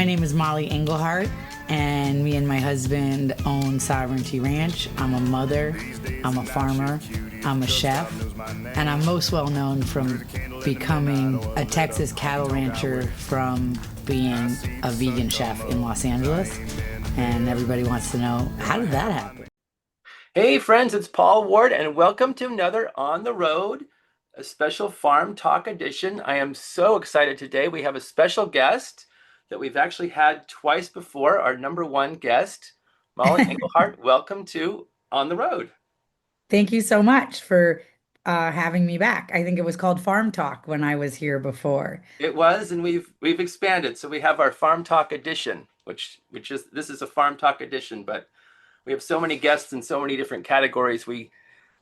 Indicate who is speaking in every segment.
Speaker 1: name is Mollie Engelhart, and me and my husband own Sovereignty Ranch. I'm a mother, I'm a farmer, I'm a chef, and I'm most well known from becoming a Texas cattle rancher from being a vegan chef in Los Angeles. And everybody wants to know, how did that happen?
Speaker 2: Hey friends, it's Paul Ward, and welcome to another On the Road, a special Farm Talk edition. I am so excited today. We have a special guest that we've actually had twice before, our number one guest, Mollie Engelhart. Welcome to On the Road.
Speaker 1: Thank you so much for having me back. I think it was called Farm Talk when I was here before.
Speaker 2: It was, and we've expanded. So we have our Farm Talk edition, which is this is a Farm Talk edition, but we have so many guests in so many different categories. We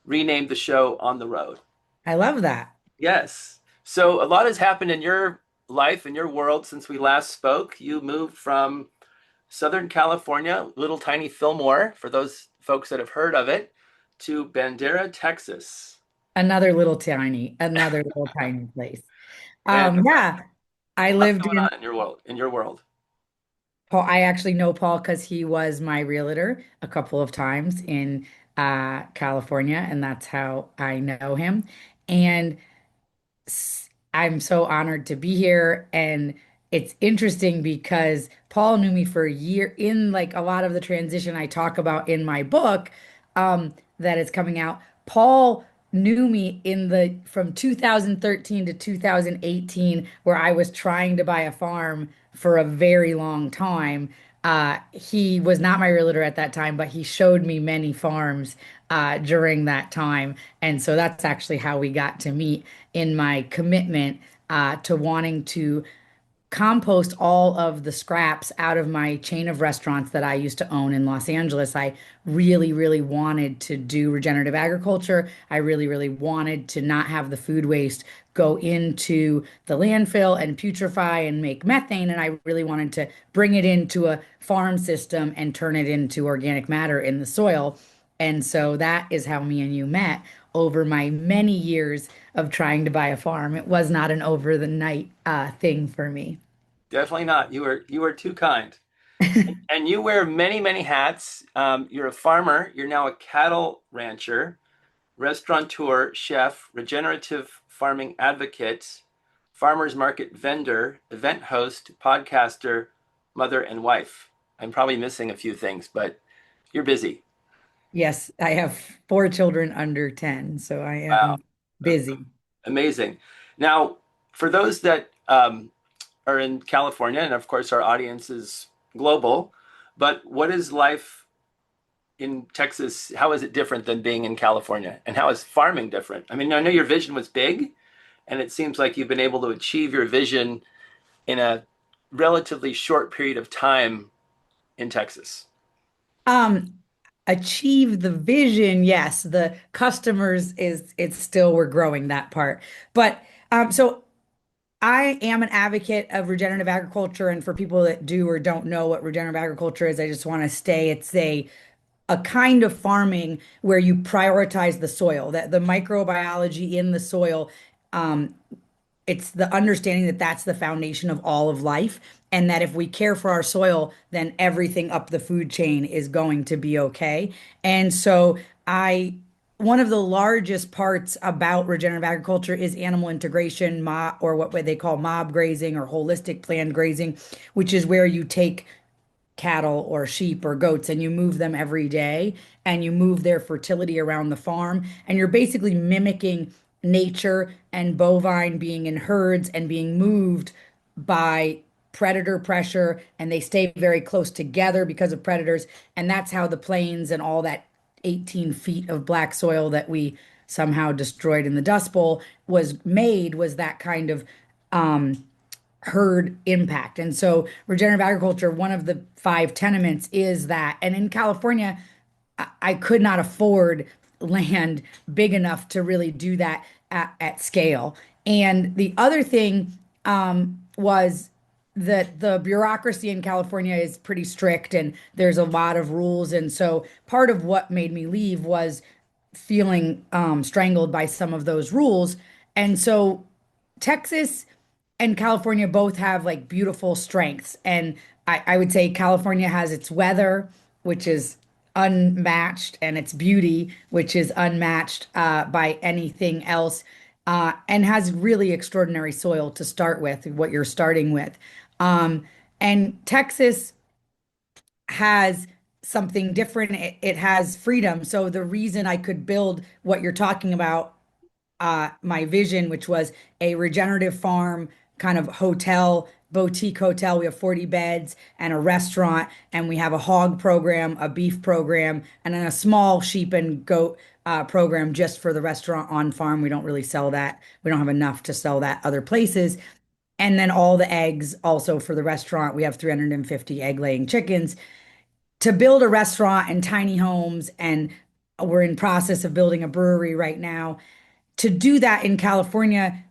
Speaker 2: renamed the show On the Road.
Speaker 1: I love that.
Speaker 2: Yes. So a lot has happened in your life, in your world since we last spoke. You moved from Southern California, little tiny Fillmore, for those folks that have heard of it, to Bandera, Texas.
Speaker 1: Another little tiny place.
Speaker 2: And
Speaker 1: Yeah, I
Speaker 2: what's
Speaker 1: lived
Speaker 2: going
Speaker 1: in
Speaker 2: on in your world? In your world?
Speaker 1: Paul. I actually know Paul because he was my realtor a couple of times in California, and that's how I know him. And I'm so honored to be here. And it's interesting because Paul knew me for a year in like a lot of the transition I talk about in my book that is coming out. Paul knew me in the from 2013 to 2018, where I was trying to buy a farm for a very long time. He was not my realtor at that time, but he showed me many farms during that time. And so that's actually how we got to meet in my commitment to wanting to compost all of the scraps out of my chain of restaurants that I used to own in Los Angeles. I really, really wanted to do regenerative agriculture. I really, really wanted to not have the food waste go into the landfill and putrefy and make methane. And I really wanted to bring it into a farm system and turn it into organic matter in the soil. And so that is how me and you met over my many years of trying to buy a farm. It was not an over the night thing for me.
Speaker 2: Definitely not. You are too kind. And you wear many, many hats. You're a farmer. You're now a cattle rancher, restaurateur, chef, regenerative farming advocate, farmers market vendor, event host, podcaster, mother, and wife. I'm probably missing a few things, but you're busy.
Speaker 1: Yes, I have four children under 10, so I
Speaker 2: Wow.
Speaker 1: am busy.
Speaker 2: Amazing. Now, for those that are in California, and of course our audience is global, but what is life in Texas? How is it different than being in California? And how is farming different? I mean, I know your vision was big, and it seems like you've been able to achieve your vision in a relatively short period of time in Texas.
Speaker 1: Um, Achieve the vision, yes. The customers is it's still we're growing that part. But so I am an advocate of regenerative agriculture, and for people that do or don't know what regenerative agriculture is, I just want to stay. It's a kind of farming where you prioritize the soil, that the microbiology in the soil. Um, it's the understanding that that's the foundation of all of life, and that if we care for our soil, then everything up the food chain is going to be okay. And so I one of the largest parts about regenerative agriculture is animal integration, or what they call mob grazing or holistic planned grazing, which is where you take cattle or sheep or goats and you move them every day and you move their fertility around the farm, and you're basically mimicking nature and bovine being in herds and being moved by predator pressure, and they stay very close together because of predators. And that's how the plains and all that 18 feet of black soil that we somehow destroyed in the Dust Bowl was that kind of herd impact. And so regenerative agriculture, one of the five tenements is that. And in California, I could not afford land big enough to really do that at scale. And the other thing was that the bureaucracy in California is pretty strict and there's a lot of rules. And so part of what made me leave was feeling strangled by some of those rules. And so Texas and California both have like beautiful strengths. And I would say California has its weather, which is unmatched, and its beauty, which is unmatched by anything else, and has really extraordinary soil to start with, what you're starting with. Um, and Texas has something different. It has freedom. So the reason I could build what you're talking about, my vision, which was a regenerative farm kind of hotel, boutique hotel. We have 40 beds and a restaurant, and we have a hog program, a beef program, and then a small sheep and goat program just for the restaurant on farm. We don't really sell that. We don't have enough to sell that other places. And then all the eggs also for the restaurant. We have 350 egg laying chickens. To build a restaurant and tiny homes, and we're in process of building a brewery right now. To do that in California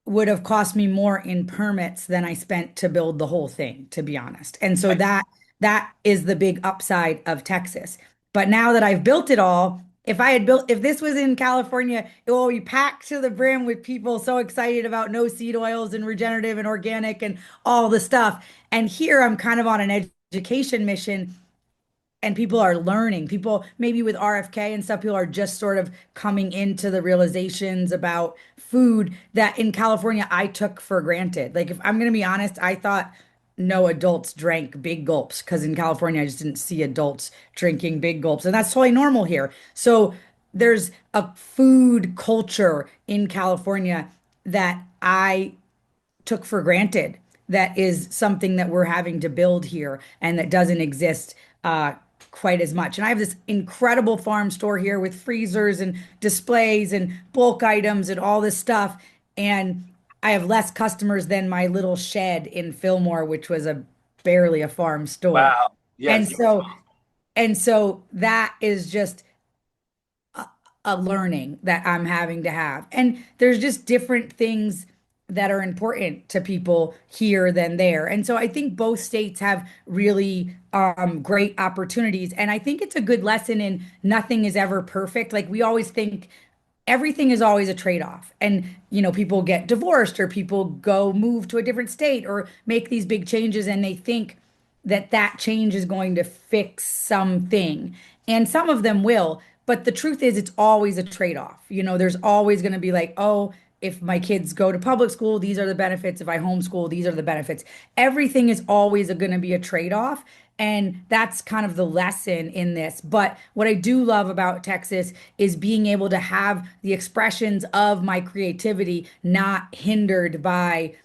Speaker 1: would have cost me more in permits than I spent to build the whole thing, to be honest. And so
Speaker 2: Right.
Speaker 1: that is the big upside of Texas. But now that I've built it all, if this was in California, it will be packed to the brim with people so excited about no seed oils and regenerative and organic and all the stuff. And here I'm kind of on an education mission, and people are learning. People maybe with RFK and stuff, people are just sort of coming into the realizations about food that in California I took for granted. Like, if I'm going to be honest, I thought no adults drank big gulps because in California I just didn't see adults drinking big gulps, and that's totally normal here. So there's a food culture in California that I took for granted, that is something that we're having to build here and that doesn't exist quite as much. And I have this incredible farm store here with freezers and displays and bulk items and all this stuff. And I have less customers than my little shed in Fillmore, which was a barely a farm store.
Speaker 2: Wow.
Speaker 1: And
Speaker 2: Yes.
Speaker 1: so and so that is just a learning that I'm having to have. And there's just different things that are important to people here than there. And so I think both states have really great opportunities. And I think it's a good lesson in nothing is ever perfect. Like, we always think everything is always a trade-off. And, people get divorced, or people go move to a different state, or make these big changes, and they think that that change is going to fix something. And some of them will, but the truth is it's always a trade-off. There's always going to be like, oh, if my kids go to public school, these are the benefits. If I homeschool, these are the benefits. Everything is always going to be a trade-off. And that's kind of the lesson in this. But what I do love about Texas is being able to have the expressions of my creativity not hindered by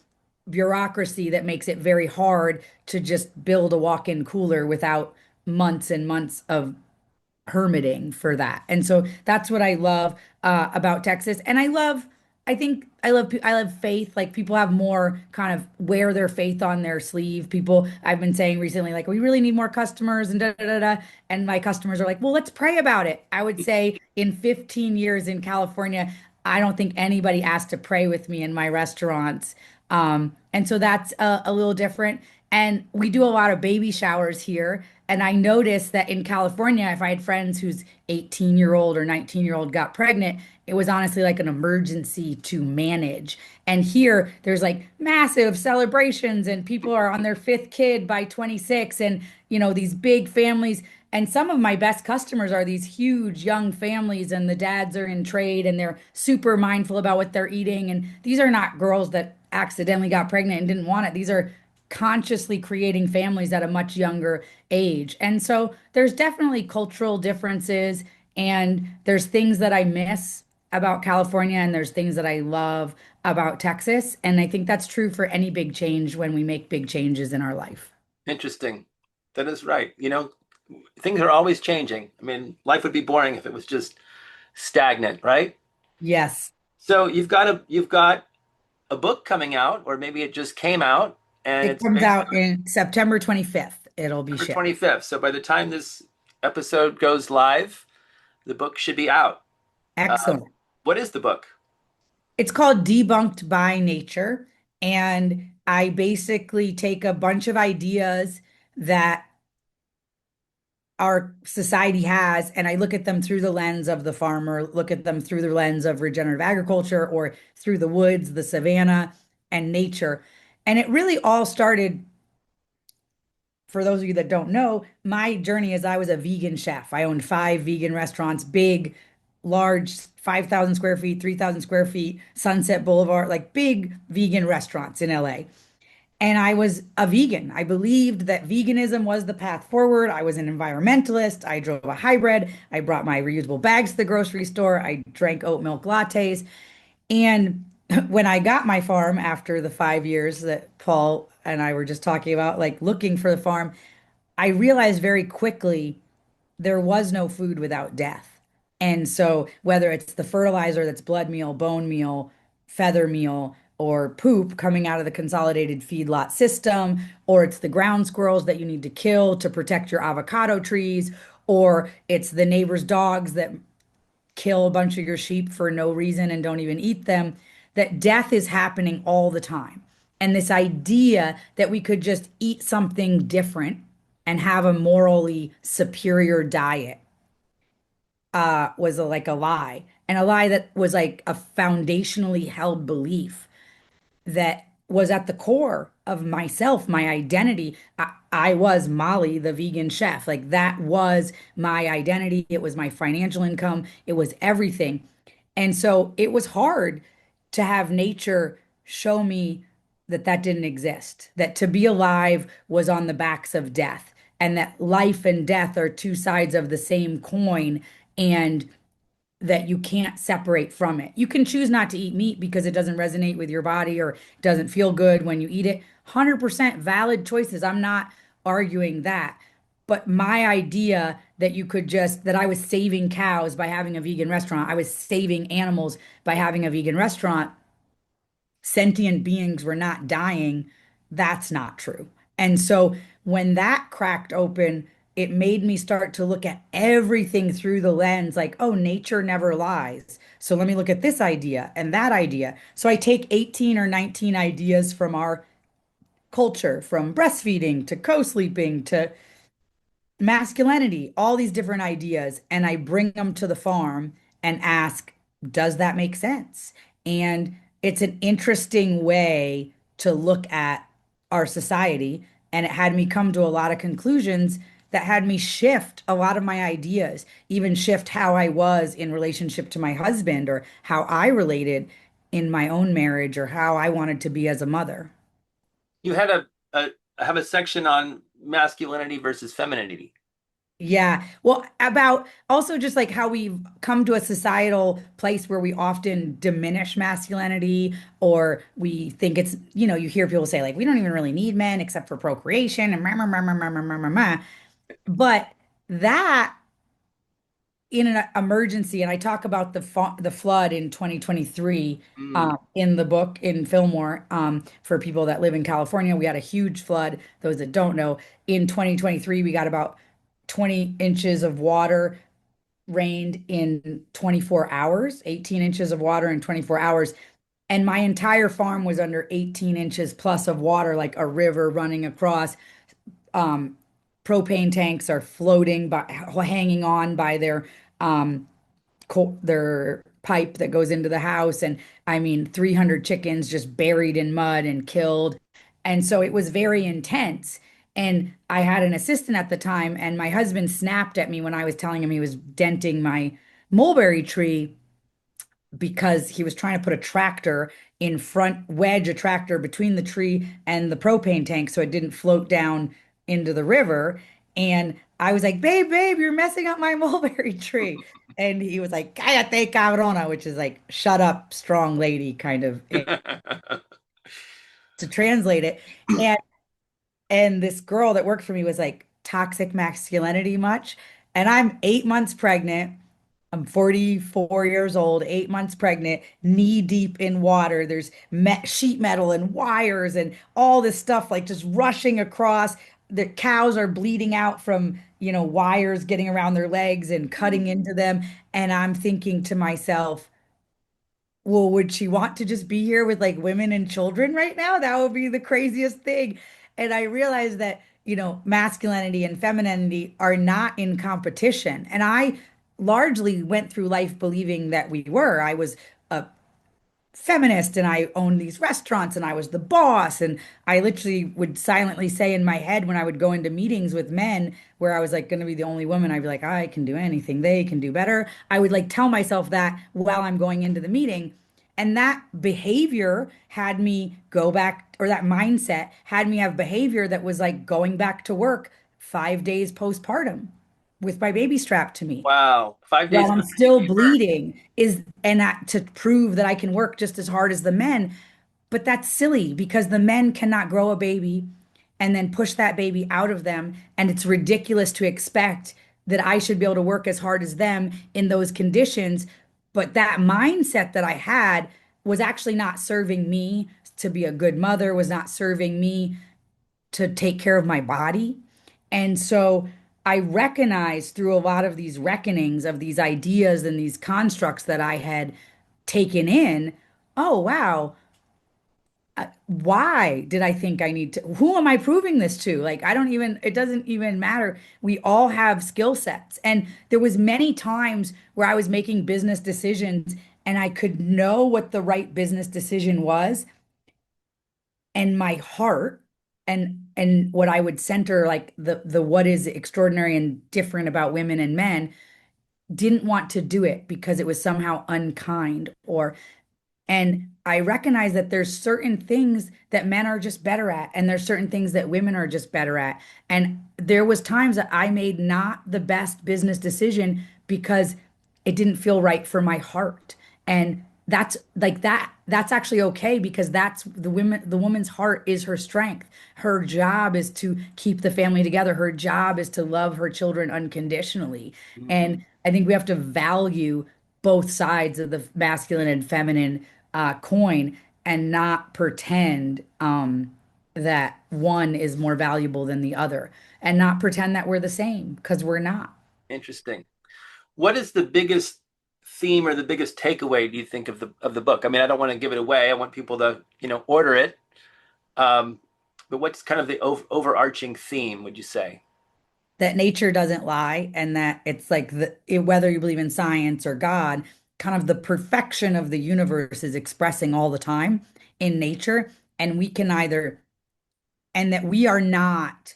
Speaker 1: bureaucracy that makes it very hard to just build a walk-in cooler without months and months of permitting for that. And so that's what I love about Texas. And I love faith. Like, people have more kind of wear their faith on their sleeve. People, I've been saying recently, like, we really need more customers and da da da da. And my customers are like, well, let's pray about it. I would say in 15 years in California, I don't think anybody asked to pray with me in my restaurants. And so that's a little different. And we do a lot of baby showers here. And I noticed that in California, if I had friends whose 18-year-old or 19-year-old got pregnant, it was honestly like an emergency to manage. And here, there's like massive celebrations, and people are on their fifth kid by 26, and, these big families. And some of my best customers are these huge young families, and the dads are in trade, and they're super mindful about what they're eating. And these are not girls that accidentally got pregnant and didn't want it. These are consciously creating families at a much younger age. And so there's definitely cultural differences, and there's things that I miss about California, and there's things that I love about Texas. And I think that's true for any big change when we make big changes in our life.
Speaker 2: Interesting. That is right. Things are always changing. I mean, life would be boring if it was just stagnant, right?
Speaker 1: Yes,
Speaker 2: So you've got a book coming out, or maybe it just came out, and
Speaker 1: it
Speaker 2: it's
Speaker 1: comes
Speaker 2: based
Speaker 1: out in September 25th. It'll be
Speaker 2: on September
Speaker 1: shipped.
Speaker 2: 25th. So by the time this episode goes live, the book should be out. Uh,
Speaker 1: Excellent.
Speaker 2: what is the book?
Speaker 1: It's called Debunked by Nature. And I basically take a bunch of ideas that our society has, and I look at them through the lens of the farmer, look at them through the lens of regenerative agriculture or through the woods, the savannah, and nature. And it really all started, for those of you that don't know, my journey is I was a vegan chef. I owned 5 vegan restaurants, big, large, 5,000 square feet, 3,000 square feet, Sunset Boulevard, like big vegan restaurants in LA. And I was a vegan. I believed that veganism was the path forward. I was an environmentalist. I drove a hybrid. I brought my reusable bags to the grocery store. I drank oat milk lattes. And when I got my farm after the 5 years that Paul and I were just talking about, like looking for the farm, I realized very quickly there was no food without death. And so, whether it's the fertilizer that's blood meal, bone meal, feather meal, or poop coming out of the consolidated feedlot system, or it's the ground squirrels that you need to kill to protect your avocado trees, or it's the neighbor's dogs that kill a bunch of your sheep for no reason and don't even eat them, that death is happening all the time. And this idea that we could just eat something different and have a morally superior diet was like a lie, and a lie that was like a foundationally held belief that was at the core of myself, my identity. I was Molly, the vegan chef. Like that was my identity. It was my financial income. It was everything. And so it was hard to have nature show me that that didn't exist, that to be alive was on the backs of death, and that life and death are two sides of the same coin. And that you can't separate from it. You can choose not to eat meat because it doesn't resonate with your body or doesn't feel good when you eat it. 100% valid choices. I'm not arguing that. But my idea that you could just, that I was saving cows by having a vegan restaurant, I was saving animals by having a vegan restaurant, sentient beings were not dying, that's not true. And so when that cracked open, it made me start to look at everything through the lens like, oh, nature never lies. So let me look at this idea and that idea. So I take 18 or 19 ideas from our culture, from breastfeeding to co-sleeping to masculinity, all these different ideas, and I bring them to the farm and ask, does that make sense? And it's an interesting way to look at our society. And it had me come to a lot of conclusions that had me shift a lot of my ideas, even shift how I was in relationship to my husband or how I related in my own marriage or how I wanted to be as a mother.
Speaker 2: You had a have a section on masculinity versus femininity.
Speaker 1: Yeah. Well, about also just like how we've come to a societal place where we often diminish masculinity, or we think it's, you hear people say like, we don't even really need men except for procreation and meh, meh, meh, meh, meh, meh, meh, meh, meh. But that in an emergency, and I talk about the flood in 2023
Speaker 2: Mm.
Speaker 1: in the book in Fillmore, for people that live in California. We had a huge flood. Those that don't know, in 2023, we got about 20 inches of water rained in 24 hours, 18 inches of water in 24 hours. And my entire farm was under 18 inches plus of water, like a river running across. Um, Propane tanks are floating by, hanging on by um, their pipe that goes into the house. And I mean, 300 chickens just buried in mud and killed. And so it was very intense. And I had an assistant at the time, and my husband snapped at me when I was telling him he was denting my mulberry tree because he was trying to put a tractor in front, wedge a tractor between the tree and the propane tank so it didn't float down into the river. And I was like, babe, you're messing up my mulberry tree. And he was like, cállate, cabrona, which is like, shut up, strong lady, kind of to translate it. And this girl that worked for me was like, toxic masculinity much? And I'm 8 months pregnant. I'm 44 years old, 8 months pregnant, knee deep in water. There's sheet metal and wires and all this stuff like just rushing across. The cows are bleeding out from, wires getting around their legs and cutting into them. And I'm thinking to myself, well, would she want to just be here with like women and children right now? That would be the craziest thing. And I realized that masculinity and femininity are not in competition. And I largely went through life believing that we were. I was a feminist and I owned these restaurants and I was the boss. And I literally would silently say in my head when I would go into meetings with men where I was like going to be the only woman, I'd be like, I can do anything. They can do better. I would like tell myself that while I'm going into the meeting. And that behavior had me go back, or that mindset had me have behavior that was like going back to work 5 days postpartum with my baby strapped to me
Speaker 2: Wow. 5 days
Speaker 1: while I'm
Speaker 2: after you
Speaker 1: still
Speaker 2: gave birth.
Speaker 1: bleeding is and that to prove that I can work just as hard as the men. But that's silly because the men cannot grow a baby and then push that baby out of them. And it's ridiculous to expect that I should be able to work as hard as them in those conditions. But that mindset that I had was actually not serving me to be a good mother, was not serving me to take care of my body. And so I recognized through a lot of these reckonings of these ideas and these constructs that I had taken in, oh, wow, why did I think I need to? Who am I proving this to? Like, I don't even, it doesn't even matter. We all have skill sets. And there was many times where I was making business decisions and I could know what the right business decision was and my heart and what I would center like the what is extraordinary and different about women and men didn't want to do it because it was somehow unkind or and I recognize that there's certain things that men are just better at, and there's certain things that women are just better at. And there was times that I made not the best business decision because it didn't feel right for my heart. And that's like that. That's actually okay because that's the woman's heart is her strength. Her job is to keep the family together. Her job is to love her children unconditionally.
Speaker 2: Mhm.
Speaker 1: And I think we have to value both sides of the masculine and feminine coin and not pretend that one is more valuable than the other and not pretend that we're the same because we're not.
Speaker 2: Interesting. What is the biggest theme or the biggest takeaway do you think of the book? I mean, I don't want to give it away. I want people to, order it. Um, but what's kind of the overarching theme, would you say?
Speaker 1: That nature doesn't lie and that it's like whether you believe in science or God, kind of the perfection of the universe is expressing all the time in nature. And we can either, and that we are not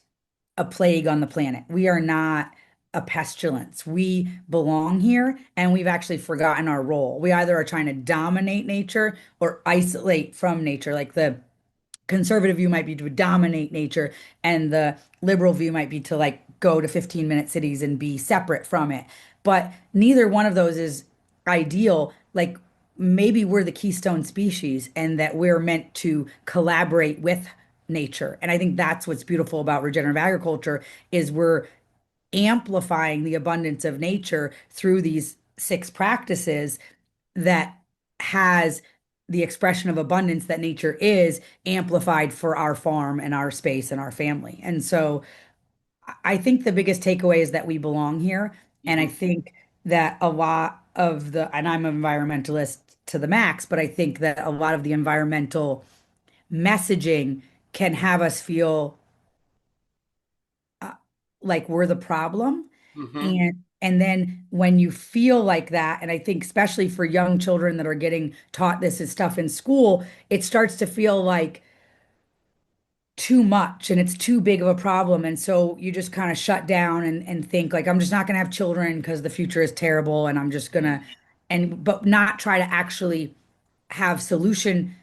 Speaker 1: a plague on the planet. We are not a pestilence. We belong here and we've actually forgotten our role. We either are trying to dominate nature or isolate from nature. Like the conservative view might be to dominate nature, and the liberal view might be to like go to 15-minute cities and be separate from it. But neither one of those is ideal. Like maybe we're the keystone species and that we're meant to collaborate with nature. And I think that's what's beautiful about regenerative agriculture is we're amplifying the abundance of nature through these six practices that has the expression of abundance that nature is amplified for our farm and our space and our family. And so I think the biggest takeaway is that we belong here. And I
Speaker 2: Hmm.
Speaker 1: think that a lot of and I'm an environmentalist to the max, but I think that a lot of the environmental messaging can have us feel uh, like we're the problem.
Speaker 2: Hmm.
Speaker 1: And then when you feel like that, and I think especially for young children that are getting taught this as stuff in school, it starts to feel like too much and it's too big of a problem. And so you just kind of shut down and think like I'm just not gonna have children because the future is terrible and I'm just gonna and but not try to actually have solution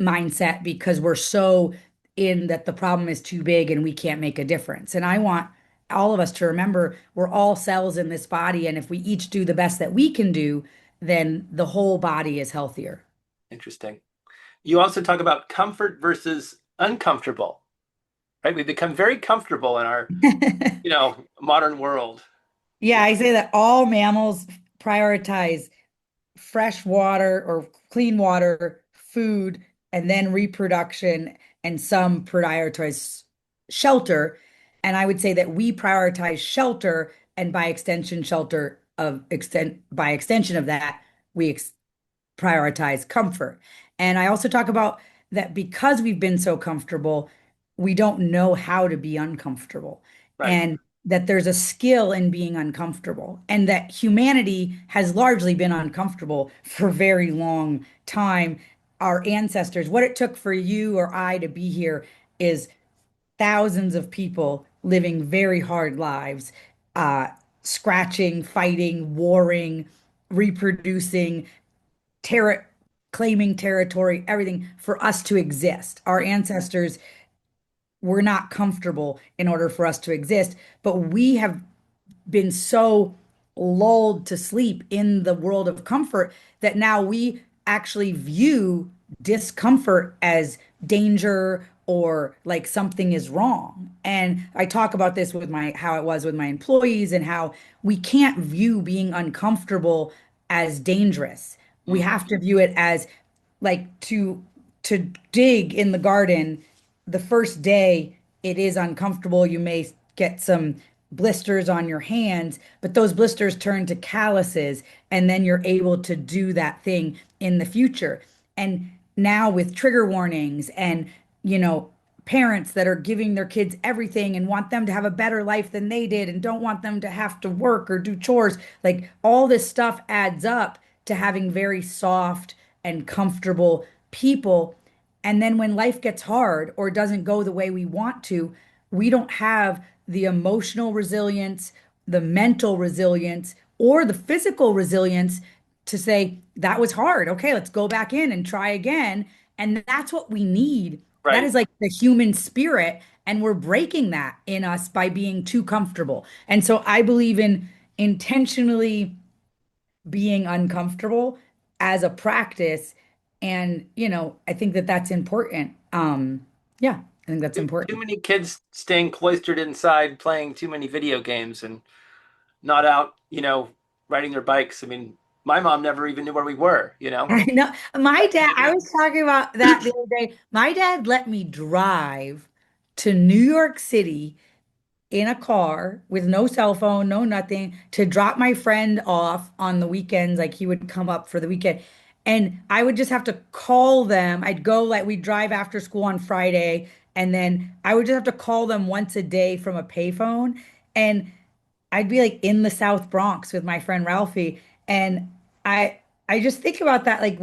Speaker 1: mindset because we're so in that the problem is too big and we can't make a difference. And I want all of us to remember we're all cells in this body. And if we each do the best that we can do, then the whole body is healthier.
Speaker 2: Interesting. You also talk about comfort versus uncomfortable, right? We become very comfortable in our, modern world.
Speaker 1: Yeah, I say that all mammals prioritize fresh water or clean water, food, and then reproduction, and some prioritize shelter. And I would say that we prioritize shelter, and by extension, by extension of that, we prioritize comfort. And I also talk about that because we've been so comfortable, we don't know how to be uncomfortable,
Speaker 2: Right.
Speaker 1: and that there's a skill in being uncomfortable, and that humanity has largely been uncomfortable for a very long time. Our ancestors, what it took for you or I to be here is thousands of people living very hard lives, uh, scratching, fighting, warring, reproducing, terror, claiming territory, everything for us to exist. Our ancestors were not comfortable in order for us to exist, but we have been so lulled to sleep in the world of comfort that now we actually view discomfort as danger or like something is wrong. And I talk about this with my how it was with my employees and how we can't view being uncomfortable as dangerous. We
Speaker 2: Mm.
Speaker 1: have to view it as like to dig in the garden the first day it is uncomfortable. You may get some blisters on your hands, but those blisters turn to calluses, and then you're able to do that thing in the future. And now with trigger warnings and, you know, parents that are giving their kids everything and want them to have a better life than they did and don't want them to have to work or do chores, like all this stuff adds up to having very soft and comfortable people. And then when life gets hard or doesn't go the way we want to, we don't have the emotional resilience, the mental resilience, or the physical resilience to say, that was hard. Okay, let's go back in and try again. And that's what we need. That
Speaker 2: Right.
Speaker 1: is like the human spirit. And we're breaking that in us by being too comfortable. And so I believe in intentionally being uncomfortable as a practice. And, you know, I think that that's important. Yeah, I think that's
Speaker 2: Too
Speaker 1: important.
Speaker 2: many kids staying cloistered inside, playing too many video games, and not out, riding their bikes. I mean, my mom never even knew where we were.
Speaker 1: I know. My dad, I
Speaker 2: Maybe.
Speaker 1: was talking about that the other day. My dad let me drive to New York City in a car with no cell phone, no nothing, to drop my friend off on the weekends. Like he would come up for the weekend. And I would just have to call them. I'd go like we'd drive after school on Friday, and then I would just have to call them once a day from a payphone. And I'd be like in the South Bronx with my friend Ralphie. And I just think about that. Like,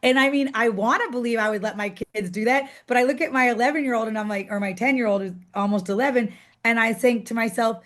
Speaker 1: and I mean, I want to believe I would let my kids do that, but I look at my 11-year-old and I'm like, or my 10-year-old who's almost 11, and I think to myself,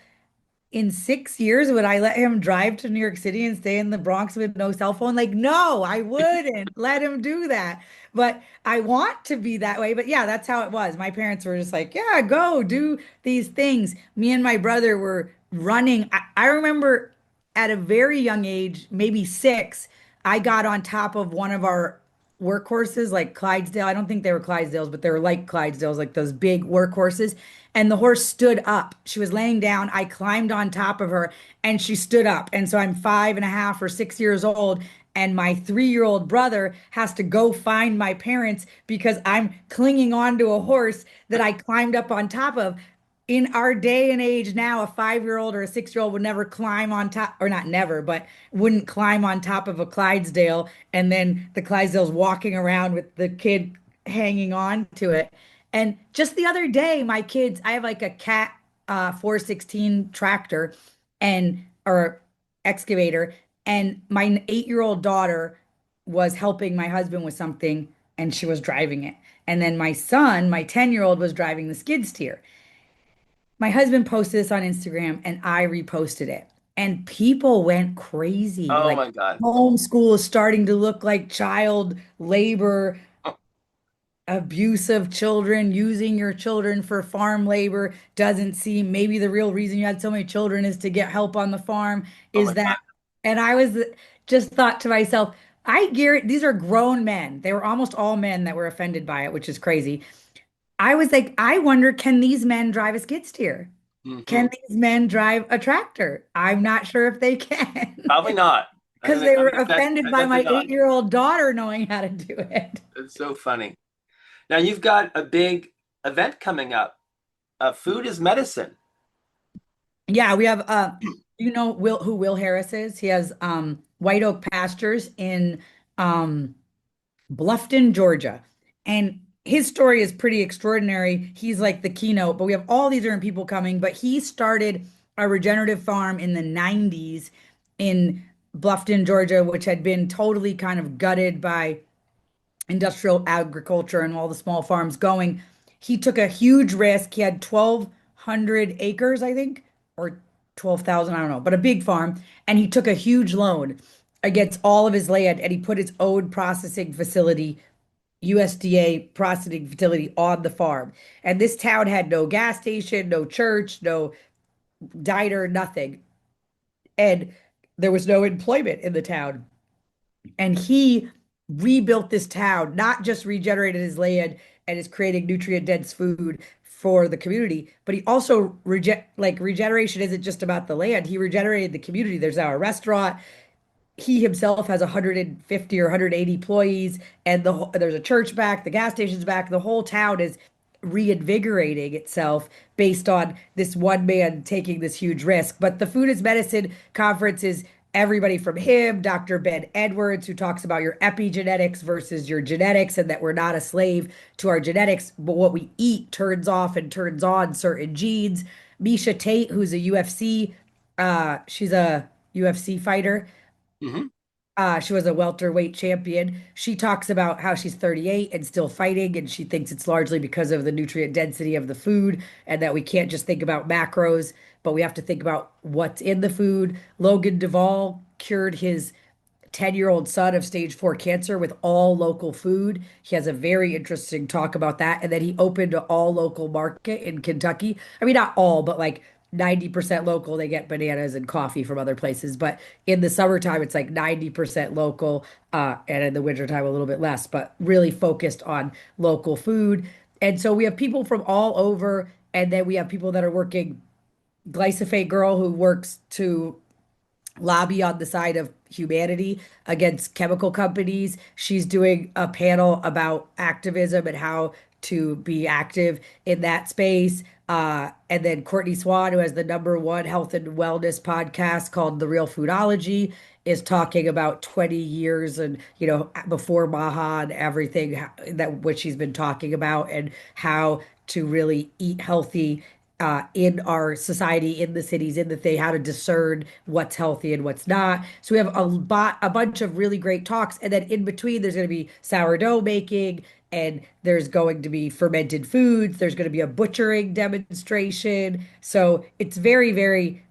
Speaker 1: in 6 years, would I let him drive to New York City and stay in the Bronx with no cell phone? Like, no, I wouldn't let him do that. But I want to be that way. But yeah, that's how it was. My parents were just like, yeah, go do these things. Me and my brother were running. I remember at a very young age, maybe 6, I got on top of one of our workhorses, like Clydesdale. I don't think they were Clydesdales, but they were like Clydesdales, like those big workhorses. And the horse stood up. She was laying down. I climbed on top of her and she stood up. And so I'm 5.5 or 6 years old. And my 3-year-old brother has to go find my parents because I'm clinging onto a horse that I climbed up on top of. In our day and age now, a 5-year-old or a 6-year-old would never climb on top, or not never, but wouldn't climb on top of a Clydesdale. And then the Clydesdale's walking around with the kid hanging on to it. And just the other day, my kids, I have like a cat 416 tractor and or excavator, and my 8-year-old daughter was helping my husband with something and she was driving it. And then my son, my 10-year-old, was driving the skid steer. My husband posted this on Instagram and I reposted it. And people went crazy.
Speaker 2: Oh
Speaker 1: Like
Speaker 2: my God.
Speaker 1: homeschool is starting to look like child labor,
Speaker 2: Oh,
Speaker 1: abuse of children, using your children for farm labor doesn't seem, maybe the real reason you had so many children is to get help on the farm.
Speaker 2: oh my
Speaker 1: Is that?
Speaker 2: God.
Speaker 1: And I was just thought to myself, I guarantee these are grown men. They were almost all men that were offended by it, which is crazy. I was like, I wonder, can these men drive a skid steer?
Speaker 2: Hmm.
Speaker 1: Can these men drive a tractor? I'm not sure if they can
Speaker 2: Probably not.
Speaker 1: because they
Speaker 2: I'm
Speaker 1: were
Speaker 2: gonna bet.
Speaker 1: offended
Speaker 2: I
Speaker 1: by
Speaker 2: bet they're
Speaker 1: my
Speaker 2: not.
Speaker 1: 8-year-old daughter knowing how to do it.
Speaker 2: It's so funny. Now you've got a big event coming up. Food is medicine.
Speaker 1: Yeah, we have you know Will Harris is? He has White Oak Pastures in um Bluffton, Georgia. And his story is pretty extraordinary. He's like the keynote, but we have all these different people coming. But he started a regenerative farm in the 90s in Bluffton, Georgia, which had been totally kind of gutted by industrial agriculture and all the small farms going. He took a huge risk. He had 1,200 acres, I think, or 12,000, I don't know, but a big farm. And he took a huge loan against all of his land and he put his own processing facility, USDA processing facility on the farm. And this town had no gas station, no church, no diner, nothing. And there was no employment in the town. And he rebuilt this town, not just regenerated his land and is creating nutrient dense food for the community, but he also like regeneration isn't just about the land. He regenerated the community. There's now a restaurant. He himself has 150 or 180 employees, and there's a church back, the gas station's back, the whole town is reinvigorating itself based on this one man taking this huge risk. But the Food is Medicine conference is everybody from him, Dr. Ben Edwards, who talks about your epigenetics versus your genetics, and that we're not a slave to our genetics, but what we eat turns off and turns on certain genes. Misha Tate, who's a UFC, she's a UFC fighter.
Speaker 2: Hmm.
Speaker 1: She was a welterweight champion. She talks about how she's 38 and still fighting, and she thinks it's largely because of the nutrient density of the food, and that we can't just think about macros, but we have to think about what's in the food. Logan Duvall cured his 10-year-old son of stage 4 cancer with all local food. He has a very interesting talk about that. And then he opened an all local market in Kentucky. I mean, not all, but like 90% local. They get bananas and coffee from other places. But in the summertime, it's like 90% local. And in the wintertime, a little bit less, but really focused on local food. And so we have people from all over. And then we have people that are working. Glyphosate Girl, who works to lobby on the side of humanity against chemical companies. She's doing a panel about activism and how to be active in that space. And then Courtney Swan, who has the #1 health and wellness podcast called The Real Foodology, is talking about 20 years and, before Maha and everything that what she's been talking about and how to really eat healthy in our society, in the cities, in the thing, how to discern what's healthy and what's not. So we have a bunch of really great talks, and then in between, there's going to be sourdough making, and there's going to be fermented foods. There's going to be a butchering demonstration. So it's very, very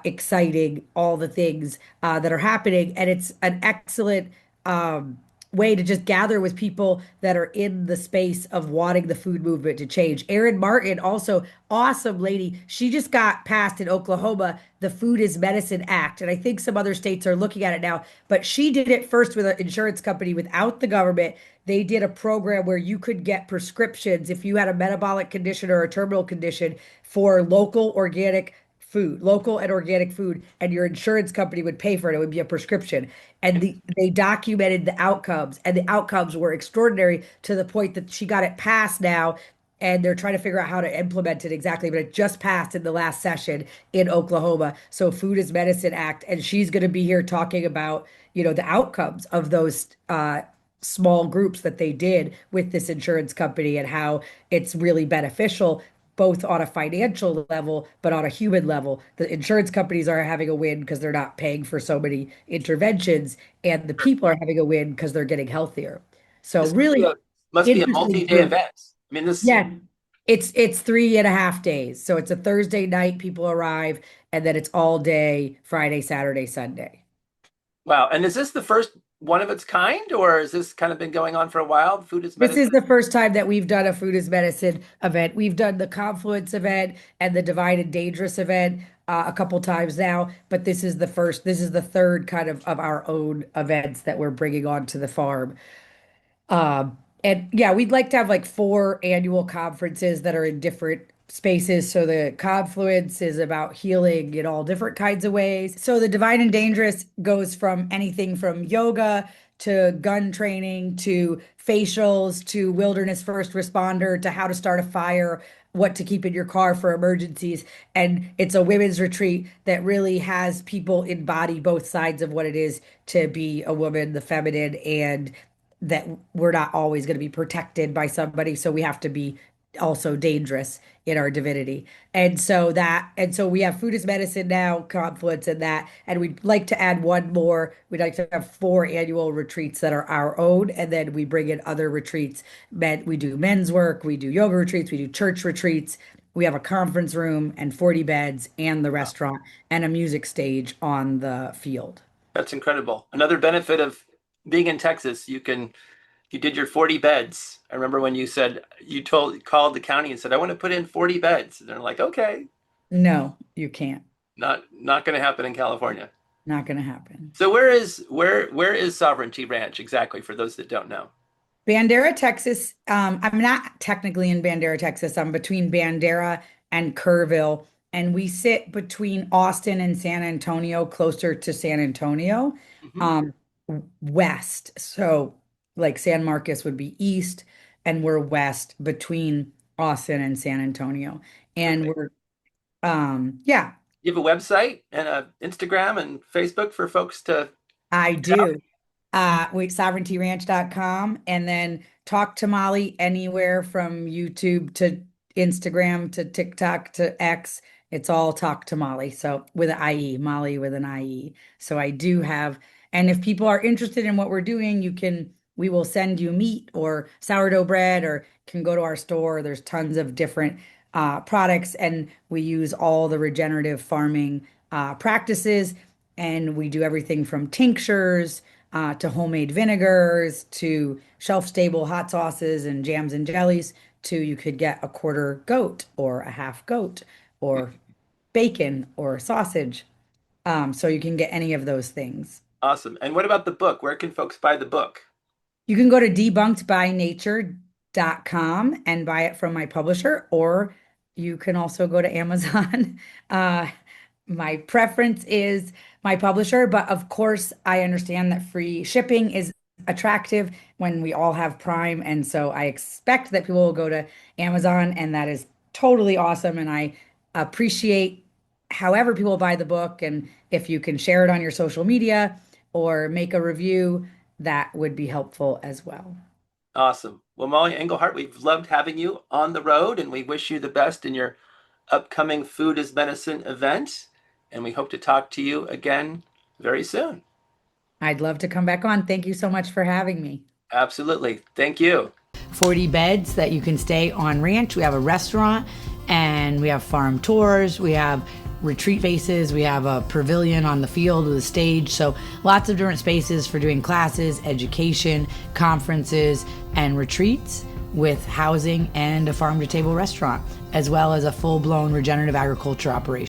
Speaker 1: exciting, all the things that are happening, and it's an excellent way to just gather with people that are in the space of wanting the food movement to change. Erin Martin, also awesome lady. She just got passed in Oklahoma the Food is Medicine Act, and I think some other states are looking at it now. But she did it first with an insurance company without the government. They did a program where you could get prescriptions if you had a metabolic condition or a terminal condition for local and organic food, and your insurance company would pay for it. It would be a prescription. And they documented the outcomes, and the outcomes were extraordinary to the point that she got it passed now, and they're trying to figure out how to implement it exactly. But it just passed in the last session in Oklahoma. So Food is Medicine Act, and she's going to be here talking about, the outcomes of those small groups that they did with this insurance company and how it's really beneficial both on a financial level, but on a human level. The insurance companies are having a win because they're not paying for so many interventions, and the people are having a win because they're getting healthier. So
Speaker 2: This must be
Speaker 1: really
Speaker 2: a
Speaker 1: interesting
Speaker 2: multi-day
Speaker 1: group.
Speaker 2: event. I mean, this
Speaker 1: Yeah, it's 3.5 days. So it's a Thursday night, people arrive, and then it's all day, Friday, Saturday, Sunday.
Speaker 2: wow. And is this the first one of its kind, or has this kind of been going on for a while? Food is
Speaker 1: This is
Speaker 2: medicine.
Speaker 1: the first time that we've done a Food is Medicine event. We've done the Confluence event and the Divine and Dangerous event a couple times now, but this is the first, this is the third kind of our own events that we're bringing onto the farm. And yeah, we'd like to have like 4 annual conferences that are in different spaces. So the Confluence is about healing in all different kinds of ways. So the Divine and Dangerous goes from anything from yoga to gun training to facials to wilderness first responder to how to start a fire, what to keep in your car for emergencies. And it's a women's retreat that really has people embody both sides of what it is to be a woman, the feminine, and that we're not always going to be protected by somebody, so we have to be also dangerous in our divinity. And so we have food as medicine now, Confluence and that, and we'd like to add one more. We'd like to have 4 annual retreats that are our own, and then we bring in other retreats. We do men's work, we do yoga retreats, we do church retreats. We have a conference room and 40 beds and the restaurant and a music stage on the field.
Speaker 2: That's incredible. Another benefit of being in Texas, you did your 40 beds. I remember when you said called the county and said, I want to put in 40 beds. And they're like, okay,
Speaker 1: No, you can't.
Speaker 2: not going to happen in California.
Speaker 1: Not going to happen.
Speaker 2: So where is Sovereignty Ranch exactly for those that don't know?
Speaker 1: Bandera, Texas. I'm not technically in Bandera, Texas. I'm between Bandera and Kerrville, and we sit between Austin and San Antonio, closer to San Antonio,
Speaker 2: Hmm.
Speaker 1: um, west. So, like San Marcos would be east, and we're west between Austin and San Antonio. And
Speaker 2: Okay.
Speaker 1: yeah,
Speaker 2: You have a website and a Instagram and Facebook for folks to
Speaker 1: I
Speaker 2: check out?
Speaker 1: do. Wait, sovereigntyranch.com, and then talk to Molly anywhere from YouTube to Instagram to TikTok to X. It's all talk to Molly. So with an IE, Molly with an IE. So I do have, and if people are interested in what we're doing, we will send you meat or sourdough bread, or can go to our store. There's tons of different products, and we use all the regenerative farming practices, and we do everything from tinctures to homemade vinegars to shelf-stable hot sauces and jams and jellies to you could get a quarter goat or a half goat or bacon or sausage. So you can get any of those things.
Speaker 2: Awesome. And what about the book? Where can folks buy the book?
Speaker 1: You can go to debunkedbynature.com and buy it from my publisher, or you can also go to Amazon. Uh, my preference is my publisher, but of course, I understand that free shipping is attractive when we all have Prime. And so I expect that people will go to Amazon, and that is totally awesome. And I appreciate however people buy the book. And if you can share it on your social media or make a review, that would be helpful as well.
Speaker 2: Awesome. Well, Mollie Engelhart, we've loved having you on the road, and we wish you the best in your upcoming Food is Medicine event. And we hope to talk to you again very soon.
Speaker 1: I'd love to come back on. Thank you so much for having me.
Speaker 2: Absolutely. Thank you.
Speaker 1: 40 beds that you can stay on ranch. We have a restaurant and we have farm tours. We have retreat spaces. We have a pavilion on the field with a stage. So lots of different spaces for doing classes, education, conferences, and retreats with housing and a farm to table restaurant, as well as a full blown regenerative agriculture operation.